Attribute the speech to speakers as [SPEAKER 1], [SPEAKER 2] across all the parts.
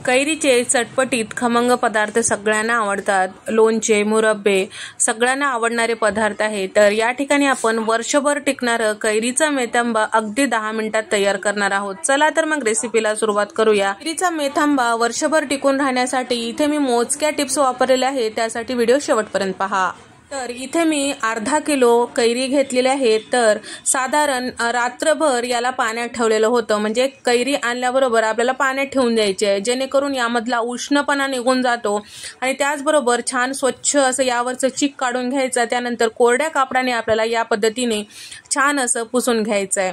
[SPEAKER 1] कैरीचे चटपटीत खमंग पदार्थ सगळ्यांना आवडतात. लोणचे, मुरब्बे सगळ्यांना आवडणारे पदार्थ आहे. तर या ठिकाणी आपण वर्षभर टिकणारं कैरीचा मेथांबा अगदी 10 मिनिटात तयार करणार आहोत. चला तर मग रेसिपीला सुरुवात करूया. कैरीचा मेथांबा वर्षभर टिकून राहण्यासाठी इथे मी मोजक्या टिप्स वापरलेल्या आहेत. त्यासाठी व्हिडिओ शेवटपर्यंत पहा. तर इथे मी अर्धा किलो कैरी घेतलेली आहे. तर साधारण रात्रभर याला पाण्यात ठेवलेलं होतं. म्हणजे कैरी आणल्याबरोबर आपल्याला पाण्यात ठेवून द्यायची आहे, जेणेकरून यामधला उष्णपणा निघून जातो आणि त्याचबरोबर छान स्वच्छ असं यावरचं चीक काढून घ्यायचं. त्यानंतर कोरड्या कापडाने आपल्याला या पद्धतीने छान असं पुसून घ्यायचं आहे,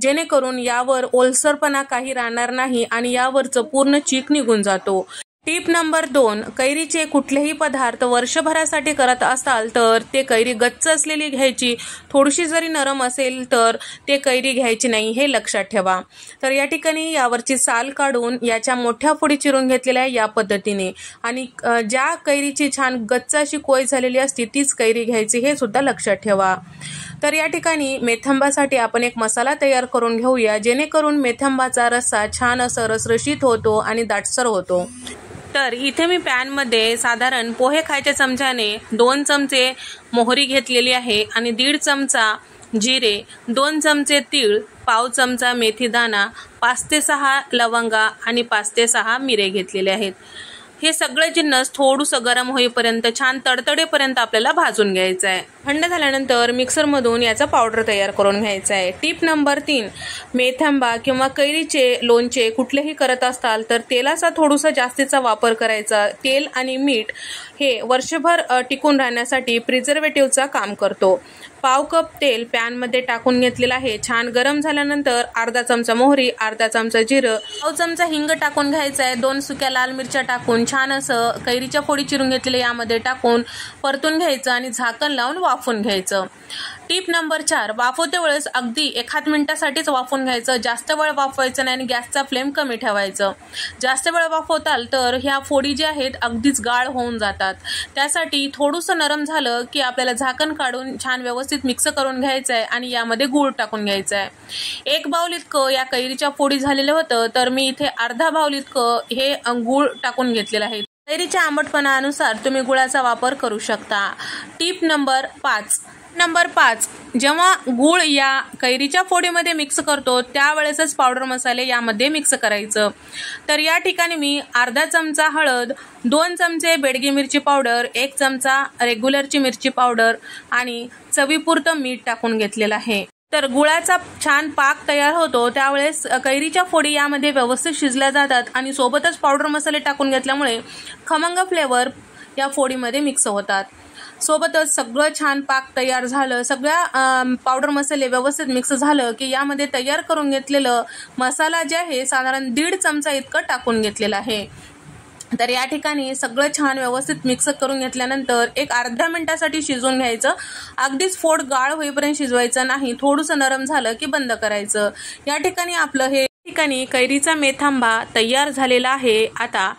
[SPEAKER 1] जेणेकरून यावर ओलसरपणा काही राहणार नाही आणि यावरचं पूर्ण चीक निघून जातो. टिप नंबर 2, कैरीचे कुठलेही पदार्थ वर्षभरासाठी करत असाल तर ते कैरी गच्च असलेली घ्यायची. थोडीशी जरी नरम असेल तर ते कैरी घ्यायची नाही, हे लक्षात ठेवा. तर या ठिकाणी यावरची साल काढून याच्या मोठ्या फोडी चिरून घेतलेल्या आहे या पद्धतीने. आणि ज्या कैरीची छान गच्च अशी कोय झालेली असते तीच कैरी घ्यायची, हे सुद्धा लक्षात ठेवा. तर या ठिकाणी मेथांबासाठी आपण एक मसाला तयार करून घेऊया, जेणेकरून मेथांबाचा रस्सा छान असं रसरशीत होतो आणि दाटसर होतो. तर इथे मी पॅनमध्ये साधारण पोहे खायच्या चमच्याने 2 चमचे मोहरी घेतलेली आहे आणि 1.5 चमचा जिरे, 2 चमचे तीळ, पाव चमचा मेथी दाणा, 5 ते 6 लवंगा आणि 5 ते 6 मिरे घेतलेले आहेत. हे सगळे जिन्नस थोडंसं गरम होईपर्यंत छान तडतडेपर्यंत आपल्याला भाजून घ्यायचं आहे. थंड झाल्यानंतर मिक्सरमधून याचा पावडर तयार करून घ्यायचा आहे. टिप नंबर 3, मेथांबा किंवा कैरीचे लोणचे कुठलेही करत असाल तर तेलाचा थोडासा जास्तीचा वापर करायचा. तेल आणि मीठ हे वर्षभर टिकून राहण्यासाठी प्रिझर्वेटिव्हचा काम करतो. पाव कप तेल पॅनमध्ये टाकून घेतलेलं आहे. छान गरम झाल्यानंतर अर्धा चमचा मोहरी, अर्धा चमचा जिरं, पाव चमचा हिंग टाकून घ्यायचा आहे. 2 सुक्या लाल मिरच्या टाकून छान असं कैरीच्या फोडी चिरून घेतलेल्या यामध्ये टाकून परतून घ्यायचं आणि झाकण लावून वाफवून घ्यायचं. टिप नंबर 4, वाफवते वेळेस अगदी 1 मिनिटासाठीच वाफवून घ्यायचं. जास्त वेळ वाफवायचं नाही आणि गॅसचा फ्लेम कमी ठेवायचं. जास्त वेळ वाफवताल तर ह्या फोडी ज्या आहेत अगदीच गाळ होऊन जातात. त्यासाठी थोडंसं नरम झालं की आपल्याला झाकण काढून छान व्यवस्थित मिक्स करून घ्यायचं आहे आणि यामध्ये गूळ टाकून घ्यायचं आहे. 1 बाउल इतकं या कैरीच्या फोडी झालेलं होतं, तर मी इथे अर्धा बाउल इतकं हे गूळ टाकून घेतलेलं आहे. कैरीच्या आंबटपणानुसार तुम्ही गुळाचा वापर करू शकता. टिप नंबर 5, जेव्हा गूळ या कैरीच्या फोडीमध्ये मिक्स करतो त्यावेळेसच पावडर मसाले यामध्ये मिक्स करायचं. तर या ठिकाणी मी अर्धा चमचा हळद, 2 चमचे बेडगी मिरची पावडर, 1 चमचा रेग्युलरची मिरची पावडर आणि चवीपुरतं मीठ टाकून घेतलेलं आहे. तर गुळाचा छान पाक तयार होतो त्यावेळेस कैरीच्या फोडी यामध्ये व्यवस्थित शिजल्या जातात आणि सोबतच पावडर मसाले टाकून घेतल्यामुळे खमंग फ्लेवर या फोडीमध्ये मिक्स होतात. सोबतच सगळं छान पाक तयार झालं, सगळ्या पावडर मसाले व्यवस्थित मिक्स झालं की यामध्ये तयार करून घेतलेलं मसाला जे आहे साधारण 1.5 चमचा इतकं टाकून घेतलेलं आहे. तर या ठिकाणी सगळं छान व्यवस्थित मिक्स करून घेतल्यानंतर एक अर्ध्या मिनिटासाठी शिजवून घ्यायचं. अगदीच फोड गाळ होईपर्यंत शिजवायचं नाही. थोडंसं नरम झालं की बंद करायचं. या ठिकाणी आपलं हे कैरीचा मेथांबा तयार झालेला आहे. आता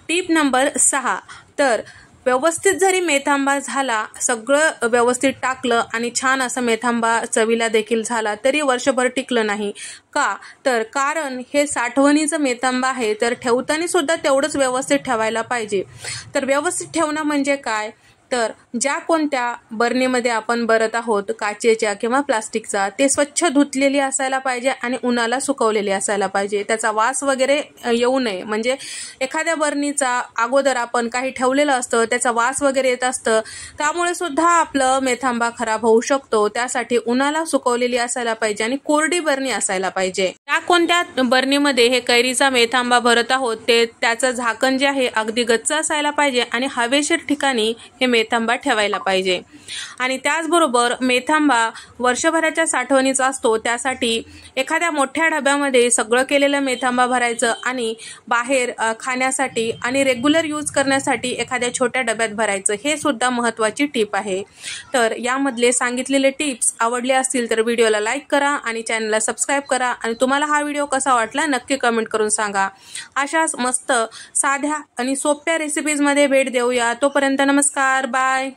[SPEAKER 1] टिप नंबर 6, तर व्यवस्थित जरी मेथांबा झाला, सगळं व्यवस्थित टाकलं आणि छान असा मेथांबा चवीला देखील झाला तरी वर्षभर टिकलं नाही. का? तर कारण हे साठवणीचं मेथांबा आहे, तर ठेवताना सुद्धा तेवढंच व्यवस्थित ठेवायला पाहिजे. तर व्यवस्थित ठेवणं म्हणजे काय? तर ज्या कोणत्या बरणीमध्ये आपण भरत आहोत, काचेच्या किंवा प्लास्टिकचा, ते स्वच्छ धुतलेली असायला पाहिजे आणि उन्हाला सुकवलेली असायला पाहिजे. त्याचा वास वगैरे येऊ नये. म्हणजे एखाद्या बरणीचा अगोदर आपण काही ठेवलेलं असतं, त्याचा वास वगैरे येत असतं, त्यामुळे सुद्धा आपलं मेथांबा खराब होऊ शकतो. त्यासाठी उन्हाला सुकवलेली असायला पाहिजे आणि कोरडी बरणी असायला पाहिजे. त्या कोणत्या बरणीमध्ये हे कैरीचा मेथांबा भरत आहोत ते त्याचं झाकण जे आहे अगदी गच्च असायला पाहिजे आणि हवेशीर ठिकाणी हे मेथांबा ठेवायला पाहिजे. आणि त्याचबरोबर मेथांबा वर्षभराच्या साठवणीचा असतो, त्यासाठी एखाद्या मोठ्या डब्यामध्ये सगळं केलेलं मेथांबा भरायचं आणि बाहेर खाण्यासाठी आणि रेग्युलर यूज करण्यासाठी एखाद्या छोट्या डब्यात भरायचं. हे सुद्धा महत्त्वाची टिप आहे. तर यामधले सांगितलेले टिप्स आवडले असतील तर व्हिडिओला लाईक करा आणि चॅनलला सबस्क्राईब करा आणि तुम्हाला हा व्हिडिओ कसा वाटला नक्की कमेंट करून सांगा. अशाच मस्त साध्या आणि सोप्या रेसिपीजमध्ये भेट देऊया. तोपर्यंत नमस्कार, बाय.